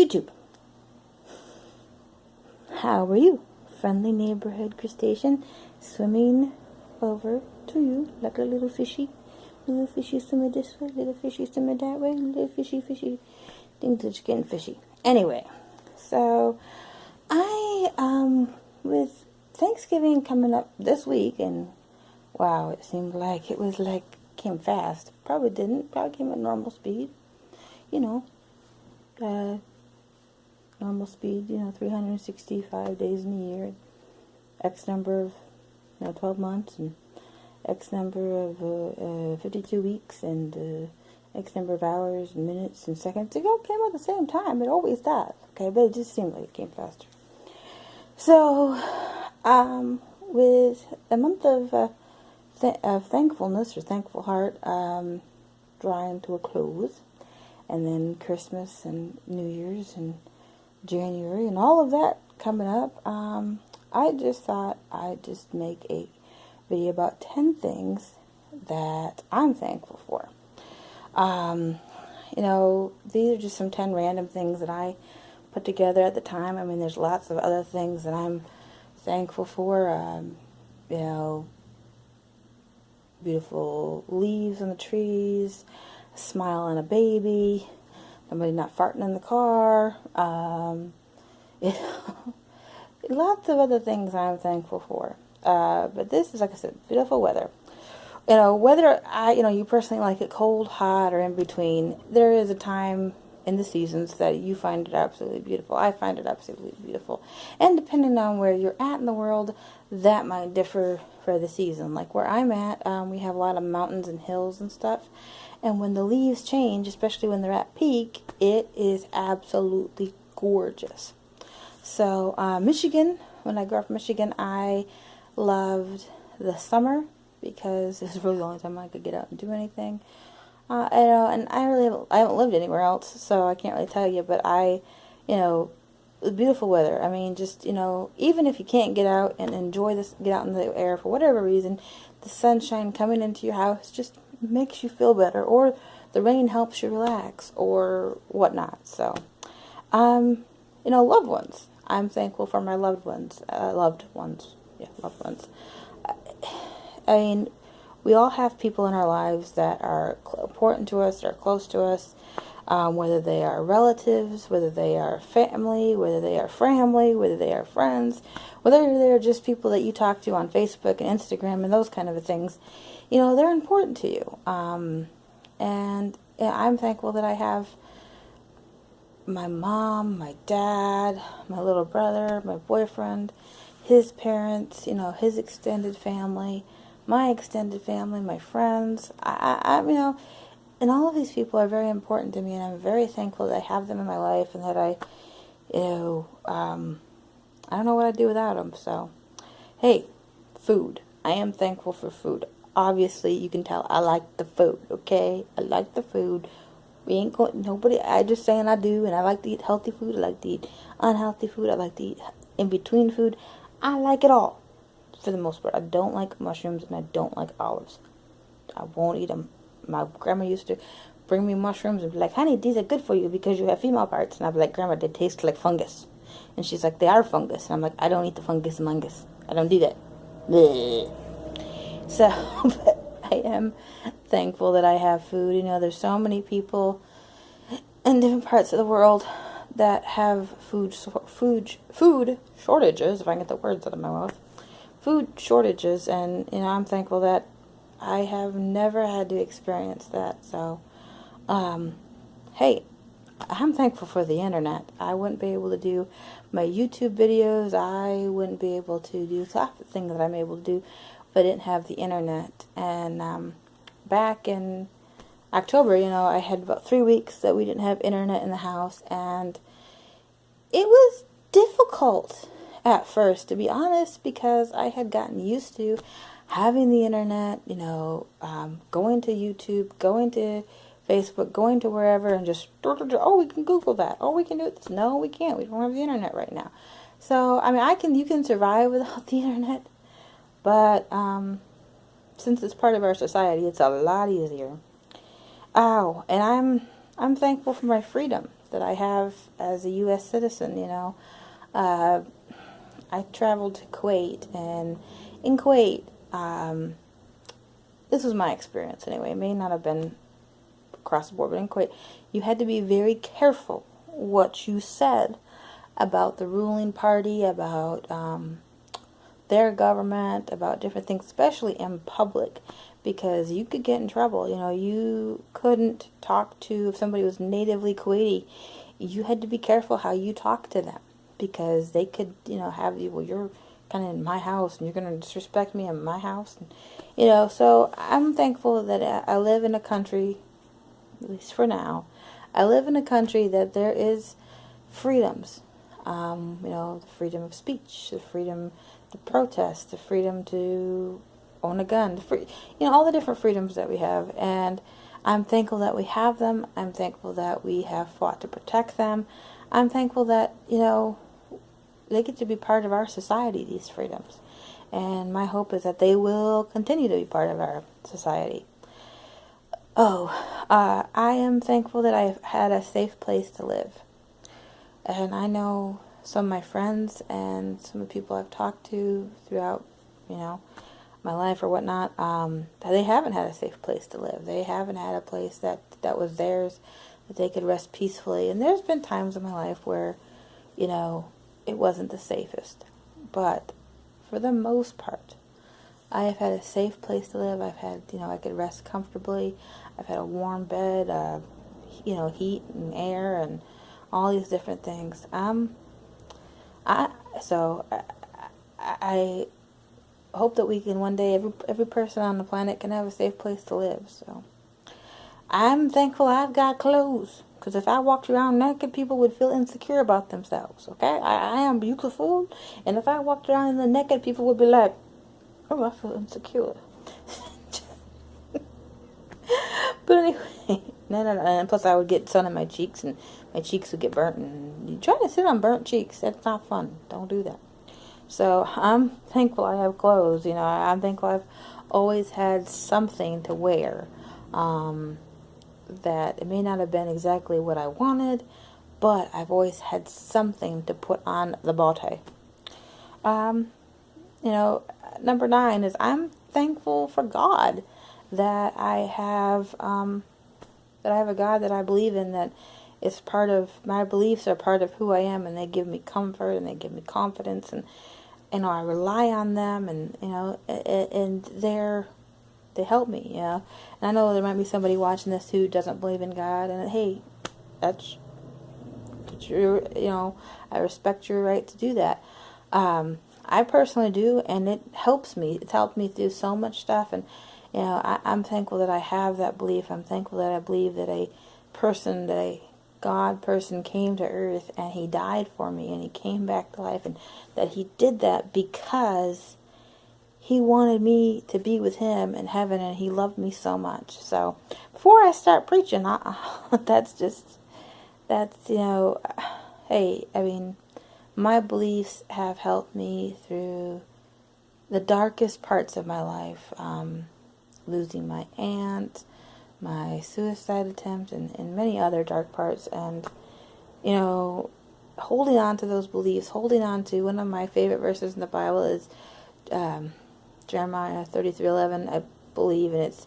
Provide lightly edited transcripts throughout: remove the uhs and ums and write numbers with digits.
YouTube. How are you? Friendly neighborhood crustacean swimming over to you like a little fishy. Little fishy swimming this way, little fishy swimming that way, little fishy things that's getting fishy. Anyway, so with Thanksgiving coming up this week, and wow, it seemed like it was like came fast. Probably didn't. Probably came at normal speed. You know, normal speed. 365 days in a year, X number of 12 months, and X number of 52 weeks, and X number of hours, and minutes, and seconds. It all came at the same time. It always does. Okay, but it just seemed like it came faster. So, with the month of thankfulness or thankful heart drawing to a close, and then Christmas and New Year's and January and all of that coming up, I just thought I'd just make a video about 10 things that I'm thankful for. These are just some 10 random things that I put together at the time. I mean, there's lots of other things that I'm thankful for. Beautiful leaves on the trees, a smile on a baby, somebody not farting in the car, lots of other things I'm thankful for. But this is, like I said, beautiful weather. Whether you personally like it cold, hot, or in between, there is a time in the seasons that you find it absolutely beautiful. I find it absolutely beautiful. And depending on where you're at in the world, that might differ for the season. Like where I'm at, we have a lot of mountains and hills and stuff. And when the leaves change, especially when they're at peak, it is absolutely gorgeous. So, Michigan, when I grew up in Michigan, I loved the summer because it was really the only time I could get out and do anything. And I haven't lived anywhere else, so I can't really tell you, but the beautiful weather. I mean, just, even if you can't get out and enjoy this, get out in the air for whatever reason, the sunshine coming into your house just makes you feel better, or the rain helps you relax, or whatnot. So, loved ones. I'm thankful for my loved ones. Loved ones. I mean, we all have people in our lives that are important to us, that are close to us, whether they are relatives, whether they are family, whether they are friends, whether they're just people that you talk to on Facebook and Instagram and those kind of things. They're important to you. And I'm thankful that I have my mom, my dad, my little brother, my boyfriend, his parents, his extended family, my extended family, my friends. And all of these people are very important to me, and I'm very thankful that I have them in my life, and that I don't know what I'd do without them. So, hey, food. I am thankful for food. Obviously, you can tell I like the food, okay? I like the food. We ain't going, nobody, I just saying I do, and I like to eat healthy food. I like to eat unhealthy food. I like to eat in-between food. I like it all, for the most part. I don't like mushrooms, and I don't like olives. I won't eat them. My grandma used to bring me mushrooms and be like, honey, these are good for you because you have female parts. And I'd be like, Grandma, they taste like fungus. And she's like, they are fungus. And I'm like, I don't eat the fungus and mungus. I don't do that. Bleh. So, but I am thankful that I have food. There's so many people in different parts of the world that have food shortages, if I can get the words out of my mouth. Food shortages, and I'm thankful that I have never had to experience that. So, hey, I'm thankful for the internet. I wouldn't be able to do my YouTube videos. I wouldn't be able to do half the things that I'm able to do if I didn't have the internet. And back in October, I had about 3 weeks that we didn't have internet in the house, and it was difficult at first, to be honest, because I had gotten used to having the internet, going to YouTube, going to Facebook, going to wherever, and just, oh, we can Google that. Oh, we can do this. No, we can't. We don't have the internet right now. So, I mean, you can survive without the internet, but since it's part of our society, it's a lot easier. Oh, and I'm thankful for my freedom. that I have as a U.S. citizen, you know. I traveled to Kuwait, and in Kuwait, this was my experience anyway. It may not have been across the board, but in Kuwait, you had to be very careful what you said about the ruling party, about their government, about different things, especially in public, because you could get in trouble. You know, you couldn't talk to, if somebody was natively Kuwaiti, you had to be careful how you talk to them, because they could, you know, have you, well, you're kind of in my house, and you're going to disrespect me in my house. And, you know, so I'm thankful that I live in a country, at least for now, I live in a country that there is freedoms. You know, the freedom of speech, the freedom to protest, the freedom to own a gun, you know, all the different freedoms that we have. And I'm thankful that we have them. I'm thankful that we have fought to protect them. I'm thankful that, you know, they get to be part of our society, these freedoms. And my hope is that they will continue to be part of our society. I am thankful that I've had a safe place to live. And I know some of my friends and some of the people I've talked to throughout, you know, my life or whatnot, they haven't had a safe place to live. They haven't had a place that was theirs, that they could rest peacefully. And there's been times in my life where, you know, it wasn't the safest. But for the most part, I have had a safe place to live. I've had, you know, I could rest comfortably. I've had a warm bed, you know, heat and air and all these different things. I hope that we can one day, every person on the planet can have a safe place to live. So I'm thankful I've got clothes, because if I walked around naked, people would feel insecure about themselves. Okay, I am beautiful, and if I walked around in the naked, people would be like, "Oh, I feel insecure." But anyway, no. And plus I would get sun in my cheeks, and my cheeks would get burnt. And you try to sit on burnt cheeks, that's not fun. Don't do that. So I'm thankful I have clothes. You know, I'm thankful I've always had something to wear. That it may not have been exactly what I wanted, but I've always had something to put on the bow tie. You know, number 9 is I'm thankful for God, that I have a God that I believe in, that is part of my beliefs, are part of who I am, and they give me comfort and they give me confidence, and you know, I rely on them, and you know, and they help me, you know. And I know there might be somebody watching this who doesn't believe in God, and hey, that's your, you know, I respect your right to do that. I personally do, and it helps me. It's helped me through so much stuff, and you know, I'm thankful that I have that belief. I'm thankful that I believe that a God person came to earth, and he died for me, and he came back to life, and that he did that because he wanted me to be with him in heaven, and he loved me so much. So before I start preaching, that's, you know, hey, I mean, my beliefs have helped me through the darkest parts of my life. Losing my aunt, my suicide attempt, and many other dark parts. And, you know, holding on to those beliefs, holding on to, one of my favorite verses in the Bible is Jeremiah 33:11, I believe, and it's,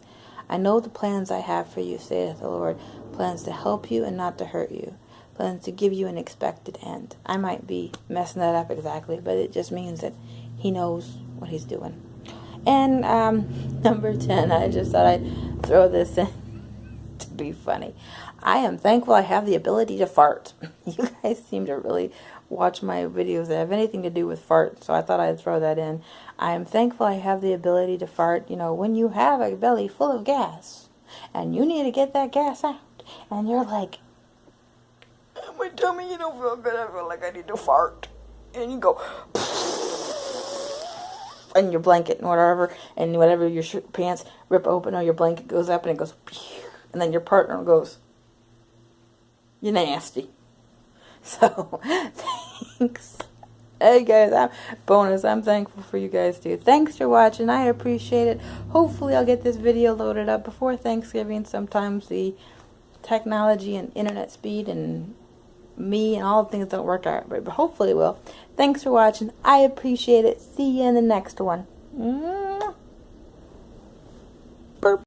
I know the plans I have for you, saith the Lord, plans to help you and not to hurt you, plans to give you an expected end. I might be messing that up exactly, but it just means that he knows what he's doing. And number 10, I just thought I'd throw this in to be funny. I am thankful I have the ability to fart. You guys seem to really watch my videos that have anything to do with fart, so I thought I'd throw that in. I am thankful I have the ability to fart. You know, when you have a belly full of gas, and you need to get that gas out, and you're like, my tummy, you don't feel good, I feel like I need to fart. And you go, and your blanket and whatever your shirt pants rip open, or your blanket goes up and it goes, and then your partner goes, you're nasty. So thanks. Hey guys, I'm thankful for you guys too. Thanks for watching. I appreciate it. Hopefully I'll get this video loaded up before Thanksgiving. Sometimes the technology and internet speed and me and all the things don't work out, but hopefully it will. Thanks for watching. I appreciate it. See you in the next one. Burp.